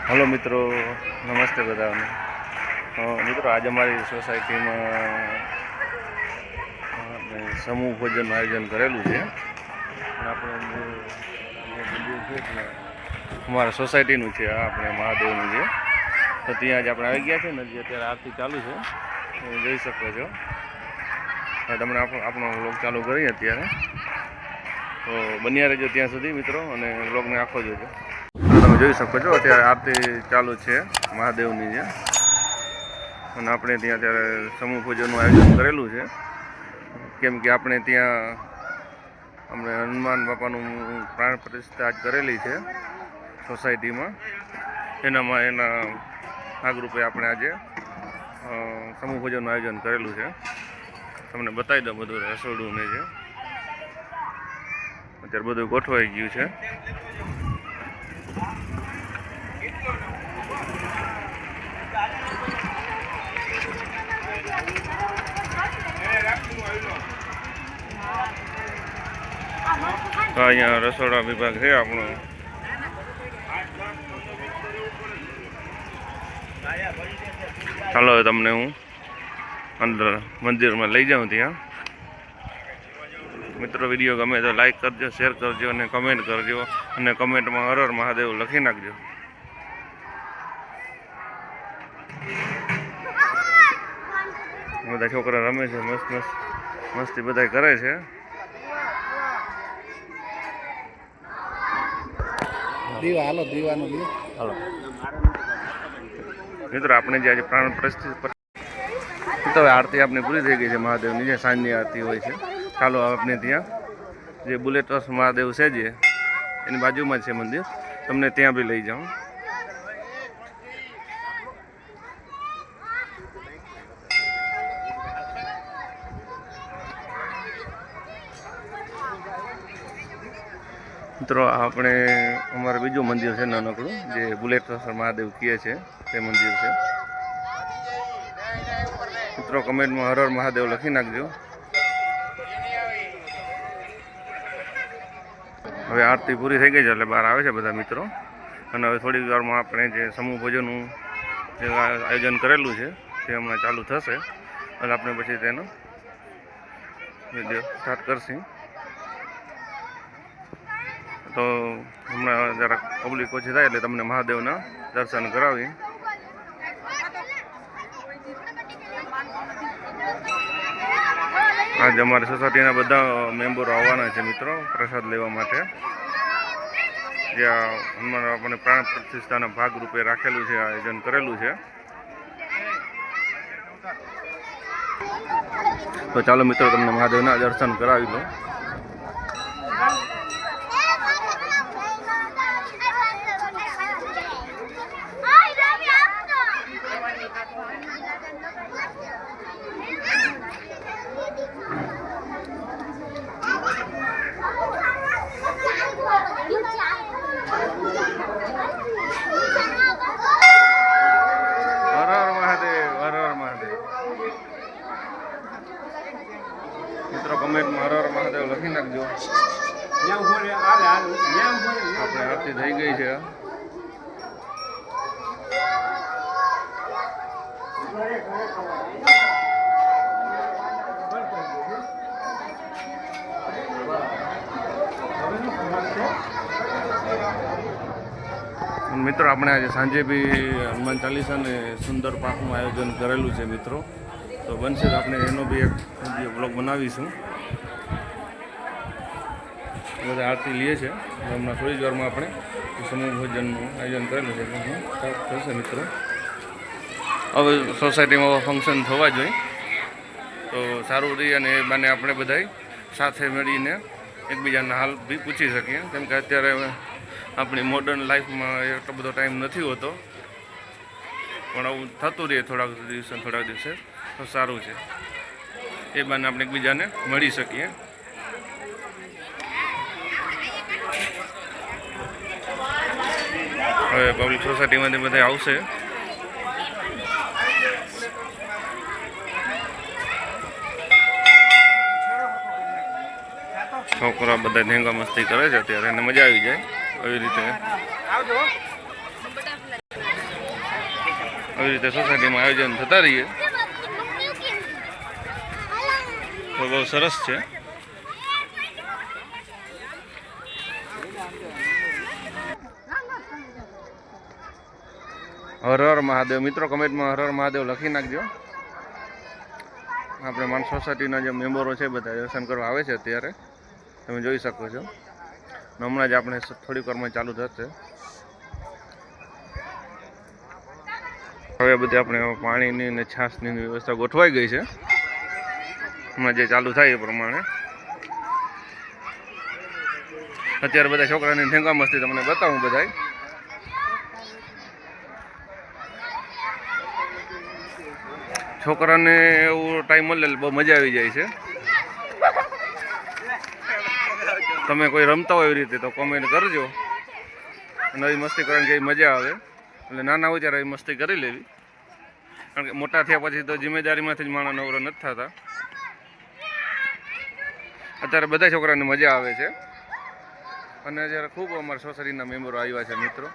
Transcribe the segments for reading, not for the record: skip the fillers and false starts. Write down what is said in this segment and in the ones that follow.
Hello મિત્રો, નમસ્તે બધાને. મિત્રો આજે અમારી સોસાયટીમાં સમૂહ ભોજનનું આયોજન કરેલું છે. આપણે જે મંદિર છે અમારા સોસાયટીનું છે, આ આપણે મહાદેવનું છે. તો ત્યાં જ આપણે આવી ગયા છે ને, જે અત્યારે આરતી ચાલુ છે જોઈ શકો છો. તમને આપણો વ્લોગ ચાલુ કરીએ અત્યારે, તો બન્યા રહેજો ત્યાં સુધી મિત્રો, અને વ્લોગને આખો જોજો. તમે જોઈ શકો છો અત્યારે આરતી ચાલુ છે મહાદેવની છે, અને આપણે ત્યાં અત્યારે સમૂહ પૂજનનું આયોજન કરેલું છે. કેમ કે આપણે ત્યાં આપણે હનુમાન બાપાનું પ્રાણ પ્રતિષ્ઠા કરેલી છે સોસાયટીમાં. એના ભાગરૂપે આપણે આજે સમૂહ પૂજનનું આયોજન કરેલું છે. તમને બતાવી દઉં બધું રસોડું ને છે. અત્યારે બધું ગોઠવાઈ ગયું છે. તો અહીંયા રસોડા વિભાગ છે આપણો. ચાલો તમને હું અંદર મંદિરમાં લઈ જાઉં. ત્યાં મિત્રો વિડીયો ગમે તો લાઈક કરજો, શેર કરજો અને કમેન્ટ કરજો, અને કમેન્ટમાં હર હર મહાદેવ લખી નાખજો. બધા છોકરા રમે છે, મસ્ત મસ્તી બધા કરે છે. હાલો મિત્રો, આપણે જે આજે પ્રાણ પ્રતિષ્ઠા તો આરતી આપણી પૂરી થઈ ગઈ છે મહાદેવની, જે સાંજની આરતી હોય છે. ચાલો આપણે ત્યાં જે બુલેટ હાઉસ મહાદેવ છે, જે એની બાજુમાં છે મંદિર, તમને ત્યાં બી લઈ જાઉં. મિત્રો આપણે અમારું બીજું મંદિર છે નાનકડું, જે બુલેટેશ્વર મહાદેવ કહે છે તે મંદિર છે. મિત્રો કમેન્ટમાં હર હર મહાદેવ લખી નાખજો. હવે આરતી પૂરી થઈ ગઈ છે એટલે બહાર આવે છે બધા મિત્રો, અને હવે થોડી વારમાં આપણે જે સમૂહ ભોજનનું જે આયોજન કરેલું છે તે હમણાં ચાલુ થશે, અને આપણે પછી તેનો વિડીયો સ્ટાર્ટ કરશું. તો હમણાં જરાક પબ્લિક ઓછી થાય એટલે તમને મહાદેવના દર્શન કરાવી. આજે અમારી સોસાયટીના બધા મેમ્બરો આવવાના છે મિત્રો, પ્રસાદ લેવા માટે. જ્યાં હનુમાન બાપાને પ્રાણ પ્રતિષ્ઠાના ભાગરૂપે રાખેલું છે, આયોજન કરેલું છે. તો ચાલો મિત્રો, તમને મહાદેવના દર્શન કરાવી લો. મિત્રો કમેન્ટમાં હર હર મહાદેવ લખી નાખજો. આપણે આરતી થઈ ગઈ છે. મિત્રો આપણે આજે સાંજે બી હનુમાન ચાલીસા અને સુંદર પાઠનું આયોજન કરેલું છે મિત્રો. તો બનશે તો આપણે એનો બી એક બ્લોગ બનાવીશું. બધા આરતી લે છે, હમણાં થોડી જ વારમાં આપણે સમૂહ ભોજનનું આયોજન કરેલું છે સ્ટાર્ટ થશે મિત્રો. હવે સોસાયટીમાં ફંક્શન થવા જોઈએ તો સારું રહી, અને એ બાને આપણે બધા સાથે મળીને એકબીજાના હાલ બી પૂછી શકીએ. કેમ કે અત્યારે આપણી મોડર્ન લાઈફમાં એટલો બધો ટાઈમ નથી હોતો, પણ આવું થતું રહે થોડાક દિવસે તો સારું છે. એ બાને આપણે એકબીજાને મળી શકીએ. હવે પબ્લિક સોસાયટીમાંથી બધા આવશે. છોકરા બધા ધેંગા મસ્તી કરે છે અત્યારે, એને મજા આવી જાય એવી રીતે. આવી રીતે સોસાયટીમાં આયોજન થતા રહીએ તો બહુ સરસ છે. હર હર મહાદેવ મિત્રો, કમેન્ટમાં હર હર મહાદેવ લખી નાખજો. આપણે માન સોસાયટીના જે મેમ્બરો છે બધા દર્શન કરવા આવે છે અત્યારે તમે જોઈ શકો છો. હમણાં જ આપણે થોડીક વારમાં ચાલુ થશે. હવે બધી આપણે પાણીની ને છાશની વ્યવસ્થા ગોઠવાઈ ગઈ છે. હમણાં જે ચાલુ થાય એ પ્રમાણે અત્યારે બધા છોકરાની ઠેંગા મસ્તી તમને બતાવું. બધા છોકરાને એવું ટાઈમ મળે બહુ મજા આવી જાય છે. તમે કોઈ રમતા હોય એવી રીતે તો કોમેન્ટ કરજો. નવી મસ્તી કરવાની કેવી મજા આવે એટલે નાના હોય ત્યારે મસ્તી કરી લેવી, કારણ કે મોટા થયા પછી તો જિમ્મેદારીમાંથી જ માણસ નવરો નથી થતા. અત્યારે બધા છોકરાને મજા આવે છે અને અત્યારે ખૂબ અમારા સોસાયટીના મેમ્બરો આવ્યા છે મિત્રો.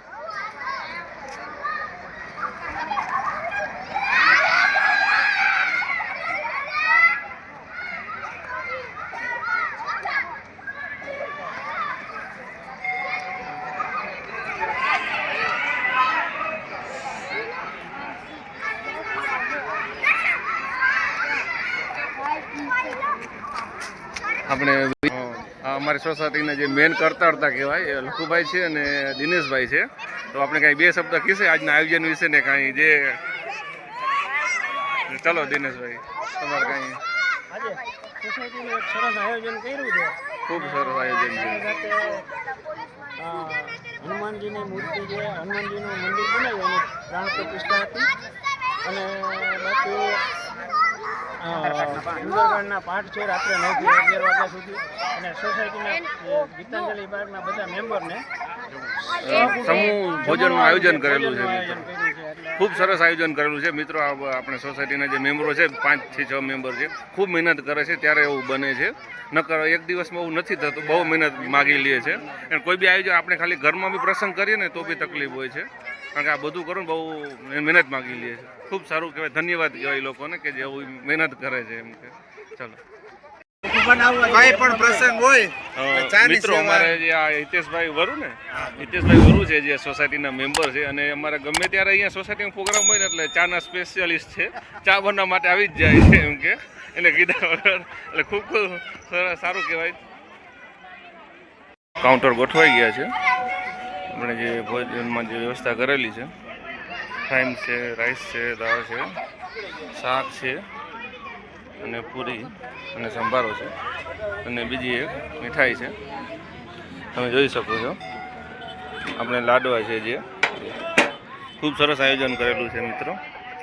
આપણે અમારી સોસાયટીના જે મેન કરતા કહેવાય એ લખુભાઈ છે અને દિનેશભાઈ છે. તો આપણે કાંઈ બે શબ્દ કહીશે આજના આયોજન વિશે ને કાંઈ જે. ચલો દિનેશભાઈ, તમારે કાંઈ. આજે સોસાયટીનું એક સરસ આયોજન કર્યું છે. ખૂબ સરસ આયોજન છે. હનુમાનજીની મૂર્તિ છે, હનુમાનજીનું મંદિર બનાવ્યું અને પ્રાણ પ્રતિષ્ઠા હતી. અને બાકી સુંદરકાંડના પાઠ છે રાત્રે 9 થી 11 વાગ્યા સુધી. અને સોસાયટીના ગીતાંજલિ બાગના બધા મેમ્બરને સમૂહ ભોજનનું આયોજન કરેલું છે મિત્રો. ખૂબ સરસ આયોજન કરેલું છે મિત્રો. આપણે સોસાયટીના જે મેમ્બરો છે 5 થી 6 મેમ્બર છે, ખૂબ મહેનત કરે છે ત્યારે એવું બને છે. નકર એક દિવસમાં એવું નથી થતું, બહુ મહેનત માગી લે છે. અને કોઈ બી આયોજન આપણે ખાલી ઘરમાં બી પ્રસંગ કરીએ ને તો બી તકલીફ હોય છે, કારણ કે આ બધું કરું બહુ મહેનત માગી લે છે. ખૂબ સારું કહેવાય, ધન્યવાદ કહેવાય લોકોને કે જે મહેનત કરે છે એમ કે. ચાલો કઈ પણ પ્રસંગ હોય મિત્રો, અમારે જે આ હિતેશભાઈ વરુ ને, હિતેશભાઈ વરુ છે જે સોસાયટીના મેમ્બર છે અને અમારે ગમે ત્યારે અહીંયા સોસાયટીમાં પ્રોગ્રામ હોય ને એટલે ચાના સ્પેશિયાલિસ્ટ છે. ચા બનાવવા માટે આવી જ જાય છે એમ કે એને કીધા વગર. એટલે ખૂબ ખૂબ સારું કહેવાય. કાઉન્ટર ગોઠવાઈ ગયા છે. આપણે જે ભોજનમાં જે વ્યવસ્થા કરેલી છે, ફાઈમ છે, રાઈસ છે, દાળ છે, શાક છે અને પૂરી અને સંભારો છે અને બીજી એક મીઠાઈ છે. તમે જોઈ શકો છો આપણે લાડવા છે જે ખૂબ સરસ આયોજન કરેલું છે મિત્રો.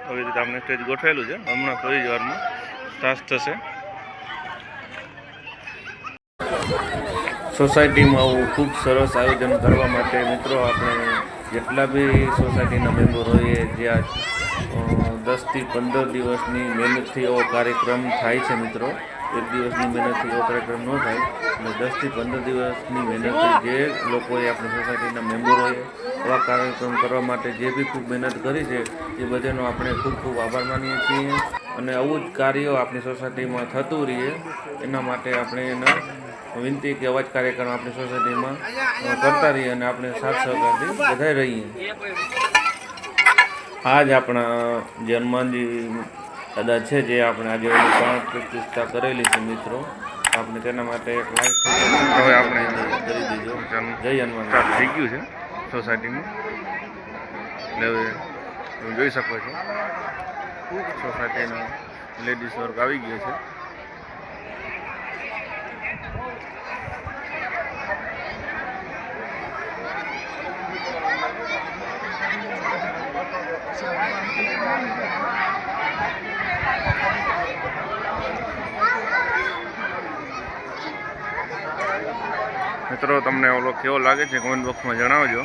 આવી રીતે આપણે સ્ટેજ ગોઠવેલું છે. હમણાં થોડી જ વારમાં સ્ટાર્ટ થશે. સોસાયટીમાં આવું ખૂબ સરસ આયોજન કરવા માટે મિત્રો આપણે જેટલા બી સોસાયટીના મેમ્બર હોઈએ, જ્યાં 10 થી 15 દિવસની મહેનતથી એવો કાર્યક્રમ થાય છે મિત્રો. એક દિવસની મહેનતથી એવો કાર્યક્રમ ન થાય. અને 10 થી 15 દિવસની મહેનતથી જે લોકોએ આપણી સોસાયટીના મેમ્બરોએ એવા કાર્યક્રમ કરવા માટે જે બી ખૂબ મહેનત કરી છે એ બધાનો આપણે ખૂબ ખૂબ આભાર માનીએ છીએ. અને આવું જ કાર્ય આપણી સોસાયટીમાં થતું રહીએ એના માટે આપણે એના વિનંતી કે અવાજ કાર્યક્રમ આપણી સોસાયટીમાં કરતા રહીએ અને આપણે સાથ સહકારથી બધા રહીએ. આજ આપણા જે હનુમાનજી દાદા છે જે આપણે આજે પ્રાણ પ્રતિષ્ઠા કરેલી છે મિત્રો. આપણે તેના માટે એક લાઈફ હવે આપણે કરી દીધો. જય હનુમાન સ્ટાર્ટ થઈ ગયું છે સોસાયટીમાં. એટલે હવે તમે જોઈ શકો છો સોસાયટીનો લેડીઝ વર્ગ આવી ગયો છે. મિત્રો તમને ઓલો કેવો લાગે છે કમેન્ટ બોક્સમાં જણાવજો.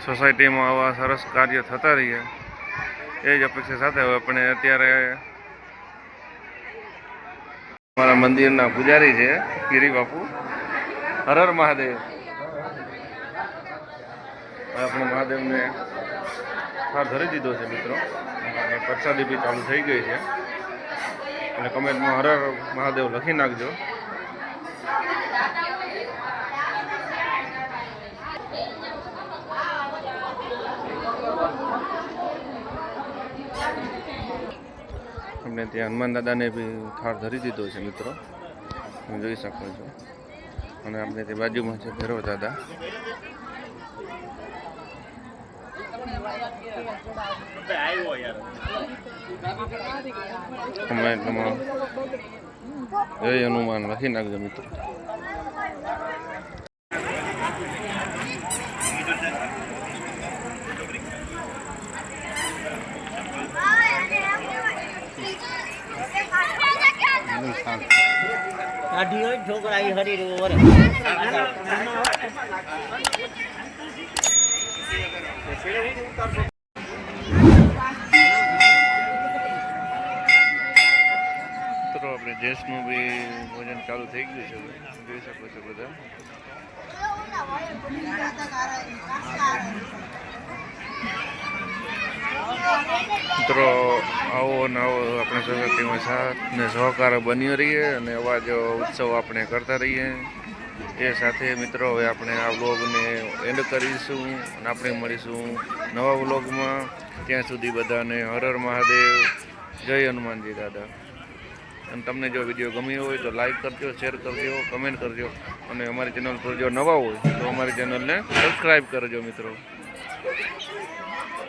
સોસાયટીમાં આવા સરસ કાર્ય થતા રહીએ એ જ અપેક્ષા સાથે હવે આપણે અત્યારે અમારા મંદિરના પૂજારી છે ગિરી બાપુ, હર હર મહાદેવ. આપણે મહાદેવને હાર ધરી દીધો છે મિત્રો, અને પ્રસાદી બી ચાલુ થઈ ગઈ છે. અને કમેન્ટમાં હર હર મહાદેવ લખી નાખજો. આપણે ત્યાં હનુમાન દાદાને બી થાળ ધરી દીધો છે મિત્રો, તમે જોઈ શકો છો. અને આપણે તે બાજુમાં છે ભૈરવ દાદા. કમેન્ટમાં જય હનુમાન લખી નાખજો મિત્રો. કાઢી હોય છોકરા એ હરી રહ્યો તો આપણે ગેસનું બી ભોજન ચાલુ થઈ ગયું છે, જોઈ શકો છો બધા. મિત્રો આવો ને આવો આપણે સોસાયટીમાં સાથ ને સહકાર બન્યો રહીએ અને અવાજ ઉત્સવ આપણે કરતા રહીએ. એ સાથે મિત્રો હવે આપણે આ વ્લોગને એન્ડ કરીશું અને આપણે મળીશું નવા વ્લોગમાં. ત્યાં સુધી બધાને હર હર મહાદેવ, જય હનુમાનજી દાદા. અને તમને જો વિડીયો ગમ્યો હોય તો લાઈક કરજો, શેર કરજો, કમેન્ટ કરજો. અને અમારી ચેનલ પર જો નવા હોય તો અમારી ચેનલને સબસ્ક્રાઈબ કરજો મિત્રો.